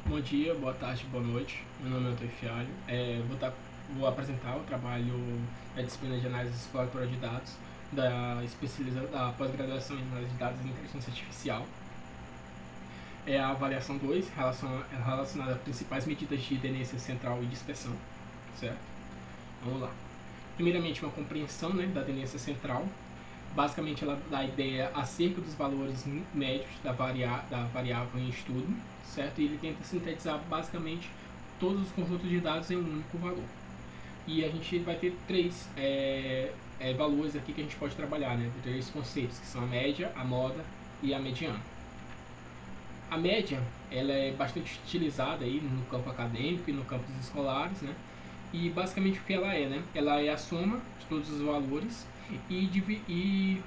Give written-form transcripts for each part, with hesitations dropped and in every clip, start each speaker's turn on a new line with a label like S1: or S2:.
S1: Bom dia, boa tarde, boa noite. Meu nome é Antônio Fialho. Vou apresentar o trabalho da disciplina de análise exploratória de dados da pós-graduação em análise de dados e inteligência artificial. É a avaliação 2, relacionada a principais medidas de tendência central e dispersão. Certo? Vamos lá. Primeiramente, uma compreensão, né, da tendência central. Basicamente, ela dá a ideia acerca dos valores médios da variável em estudo, certo? E ele tenta sintetizar basicamente todos os conjuntos de dados em um único valor. E a gente vai ter três valores aqui que a gente pode trabalhar, né? Três conceitos, que são a média, a moda e a mediana. A média, ela é bastante utilizada aí no campo acadêmico e no campo dos escolares, né? E basicamente o que ela é, né? Ela é a soma de todos os valores e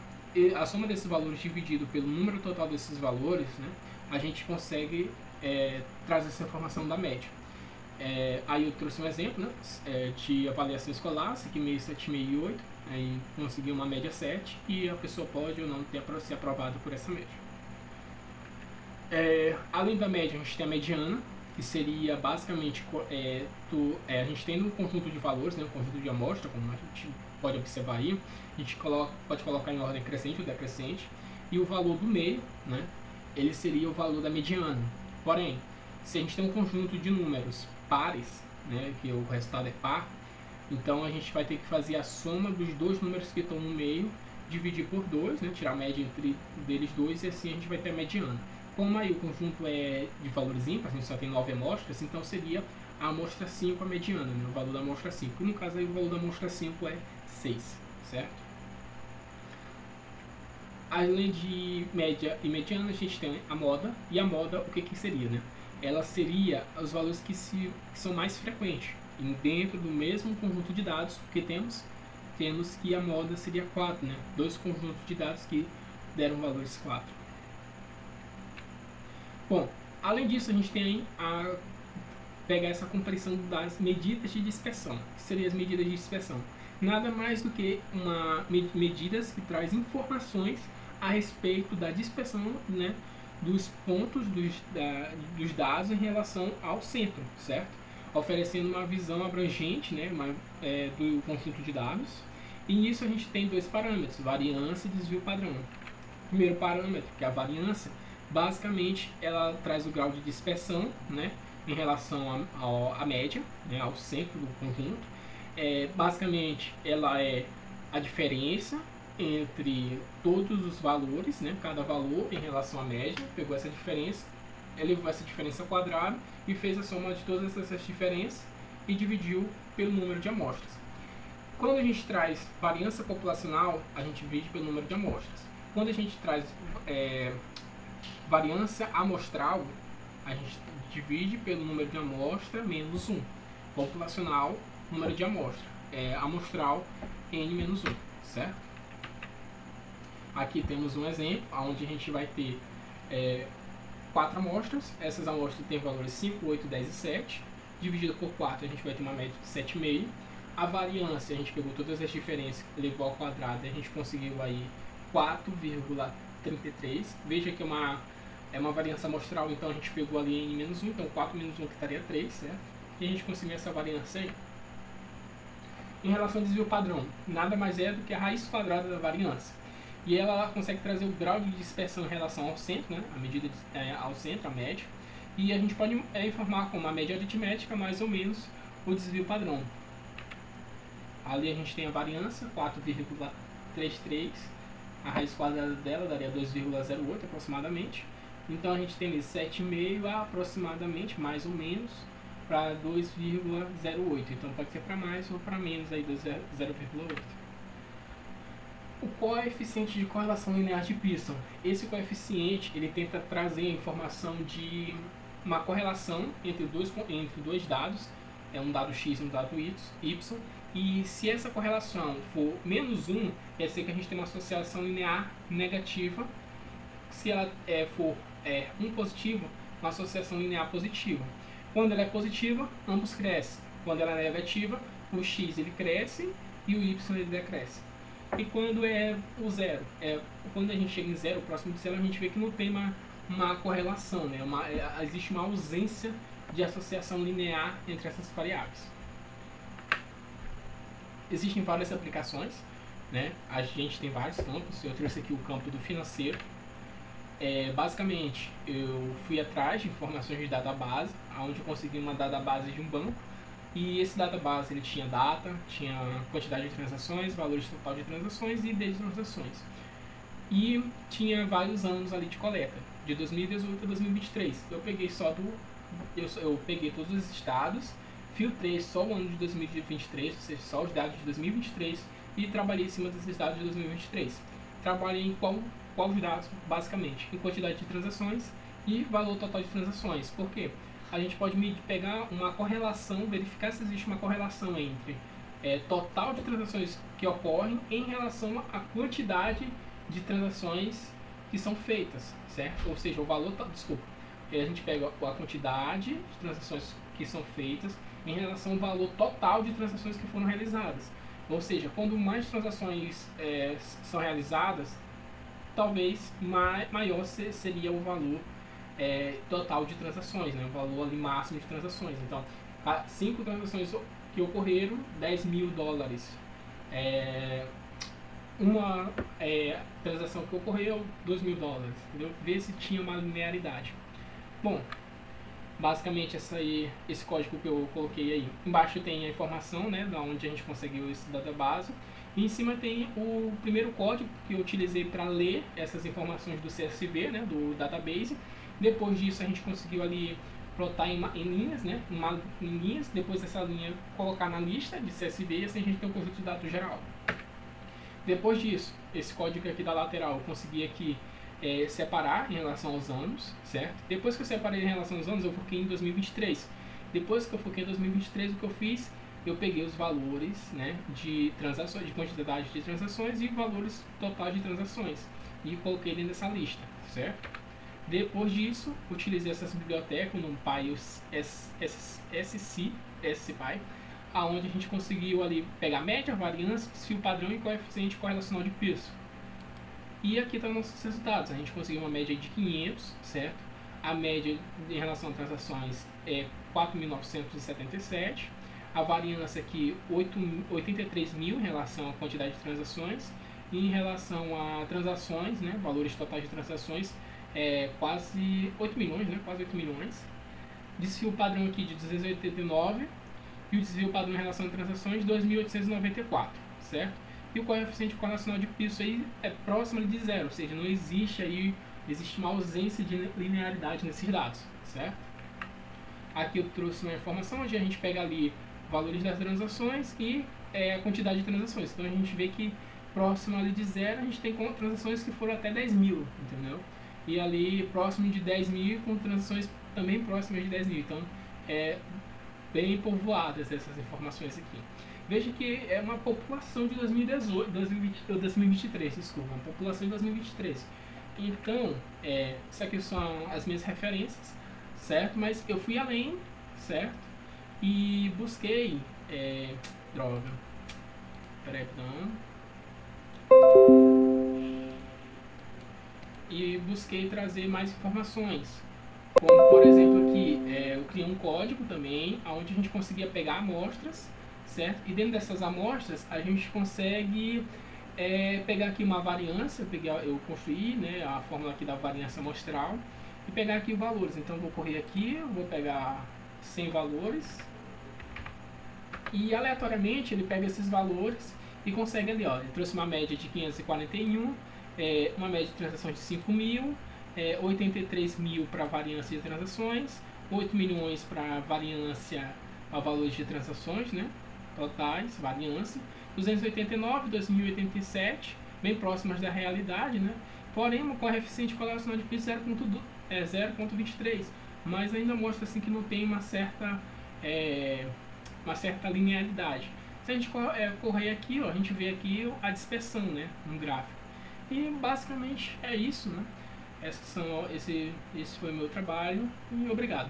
S1: a soma desses valores dividido pelo número total desses valores, né? A gente consegue trazer essa informação da média. Aí eu trouxe um exemplo, né, de avaliação escolar, 5,5, 7,5 e 8, aí consegui uma média 7 e a pessoa pode ou não ter ser aprovada por essa média. Além da média, a gente tem a mediana, que seria basicamente a gente tem um conjunto de valores, né, um conjunto de amostra, como a gente pode observar aí, a gente pode colocar em ordem crescente ou decrescente, e o valor do meio, né, ele seria o valor da mediana. Porém, se a gente tem um conjunto de números pares, né, que o resultado é par, então a gente vai ter que fazer a soma dos dois números que estão no meio, dividir por 2, né, tirar a média entre deles dois, e assim a gente vai ter a mediana. Como aí o conjunto é de valores ímpares, a gente só tem 9 amostras, então seria a amostra 5 a mediana, né, o valor da amostra 5. E no caso aí o valor da amostra 5 é 6, certo? Além de média e mediana, a gente tem a moda. E a moda, o que seria, né? Ela seria os valores que são mais frequentes. E dentro do mesmo conjunto de dados que temos que a moda seria 4, né? Dois conjuntos de dados que deram valores 4. Bom, além disso, a gente tem a pegar essa compreensão das medidas de dispersão. Que seriam as medidas de dispersão? Nada mais do que medidas que traz informações a respeito da dispersão, né, dos pontos dos dados em relação ao centro, certo? Oferecendo uma visão abrangente, né, do conjunto de dados. E nisso a gente tem dois parâmetros, variância e desvio padrão. O primeiro parâmetro, que é a variância, basicamente ela traz o grau de dispersão, né, em relação à média, né, ao centro do conjunto. Basicamente ela é a diferença entre todos os valores, né, cada valor em relação à média, pegou essa diferença, elevou essa diferença ao quadrado e fez a soma de todas essas diferenças e dividiu pelo número de amostras. Quando a gente traz variância populacional, a gente divide pelo número de amostras. Quando a gente traz variância amostral, a gente divide pelo número de amostra menos 1. Populacional, número de amostra. Amostral, n menos 1, certo? Aqui temos um exemplo, onde a gente vai ter 4 amostras. Essas amostras têm valores 5, 8, 10 e 7. Dividido por 4, a gente vai ter uma média de 7,5. A variância, a gente pegou todas as diferenças, levou ao quadrado e a gente conseguiu aí 4,33. Veja que é uma variância amostral, então a gente pegou ali n menos 1, então 4 menos 1 que estaria 3, certo? E a gente conseguiu essa variância aí. Em relação ao desvio padrão, nada mais é do que a raiz quadrada da variância. E ela consegue trazer o grau de dispersão em relação ao centro, né? A medida ao centro, a média. E a gente pode informar como a média aritmética mais ou menos o desvio padrão. Ali a gente tem a variância, 4,33. A raiz quadrada dela daria 2,08 aproximadamente. Então a gente tem ali 7,5 a aproximadamente, mais ou menos, para 2,08. Então pode ser para mais ou para menos, aí 0,8. O coeficiente de correlação linear de Pearson. Esse coeficiente ele tenta trazer a informação de uma correlação entre dois dados, um dado x e um dado y, e se essa correlação for menos 1, quer dizer que a gente tem uma associação linear negativa. Se ela for 1 positivo, uma associação linear positiva. Quando ela é positiva, ambos crescem. Quando ela é negativa, o x ele cresce e o y ele decresce. E quando é o zero, quando a gente chega em zero, próximo de zero, a gente vê que não tem uma correlação, né? Existe uma ausência de associação linear entre essas variáveis. Existem várias aplicações, né? A gente tem vários campos. Eu trouxe aqui o campo do financeiro. Basicamente, eu fui atrás de informações de database, onde eu consegui uma database de um banco. E esse database ele tinha data, tinha quantidade de transações, valores total de transações e de transações. E tinha vários anos ali de coleta, de 2018 a 2023. Eu peguei eu peguei todos os estados, filtrei só o ano de 2023, ou seja, só os dados de 2023, e trabalhei em cima desses dados de 2023. Trabalhei em qual os dados, basicamente? Em quantidade de transações e valor total de transações. Por quê? A gente pode pegar uma correlação, verificar se existe uma correlação entre total de transações que ocorrem em relação à quantidade de transações que são feitas, certo? Ou seja, o valor, a gente pega a quantidade de transações que são feitas em relação ao valor total de transações que foram realizadas. Ou seja, quando mais transações são realizadas, talvez maior seria o valor total de transações, né? O valor ali máximo de transações. Então, 5 transações que ocorreram, $10.000. Uma transação que ocorreu, $2.000. Entendeu? Ver se tinha uma linearidade. Bom, basicamente esse código que eu coloquei aí. Embaixo tem a informação, né, da onde a gente conseguiu esse database. E em cima tem o primeiro código que eu utilizei para ler essas informações do CSV, né, do database. Depois disso a gente conseguiu ali plotar em linhas, né, em linhas. Depois dessa linha colocar na lista de CSV e assim a gente tem um conjunto de dados geral. Depois disso, esse código aqui da lateral eu consegui aqui separar em relação aos anos, certo? Depois que eu separei em relação aos anos, eu foquei em 2023. Depois que eu foquei em 2023, o que eu fiz? Eu peguei os valores, né, de transações, de quantidade de transações e valores totais de transações e coloquei dentro dessa lista, certo? Depois disso, utilizei essas bibliotecas no NumPy SCPy, aonde a gente conseguiu ali pegar média, variância, desvio padrão e coeficiente correlacional de peso. E aqui estão nossos resultados. A gente conseguiu uma média de 500, certo? A média em relação a transações é 4.977. A variância aqui 83.000 em relação à quantidade de transações. E em relação a transações, né, valores totais de transações, quase 8 milhões, né? Quase 8 milhões. Desvio padrão aqui de 289 e o desvio padrão em relação a transações 2.894, certo? E o coeficiente correlacional de peso aí é próximo de zero, ou seja, não existe aí, existe uma ausência de linearidade nesses dados, certo? Aqui eu trouxe uma informação onde a gente pega ali valores das transações e a quantidade de transações. Então a gente vê que próximo ali de zero a gente tem transações que foram até 10.000, entendeu? E ali próximo de 10.000 com transações também próximas de 10.000. Então bem povoadas essas informações aqui. Veja que é uma população de 2023, desculpa, uma população de 2023. Então, isso aqui são as minhas referências, certo? Mas eu fui além, certo? E busquei, droga, e busquei trazer mais informações. Como, por exemplo, aqui, eu criei um código também, onde a gente conseguia pegar amostras, certo? E dentro dessas amostras, a gente consegue pegar aqui uma variância, eu construí, né, a fórmula aqui da variância amostral, e pegar aqui os valores. Então, eu vou correr aqui, eu vou pegar 100 valores, e aleatoriamente ele pega esses valores e consegue ali, ó, ele trouxe uma média de 541, uma média de transações de 5.000, 83.000 para variância de transações, 8 milhões para variância a valores de transações, né, totais, variância, 289, 2087, bem próximas da realidade, né, porém com coeficiente correlacional de peso 0.23, mas ainda mostra assim que não tem uma certa linearidade. Se a gente correr aqui, ó, a gente vê aqui a dispersão, né, no gráfico. E basicamente é isso, né? Esse foi o meu trabalho e obrigado.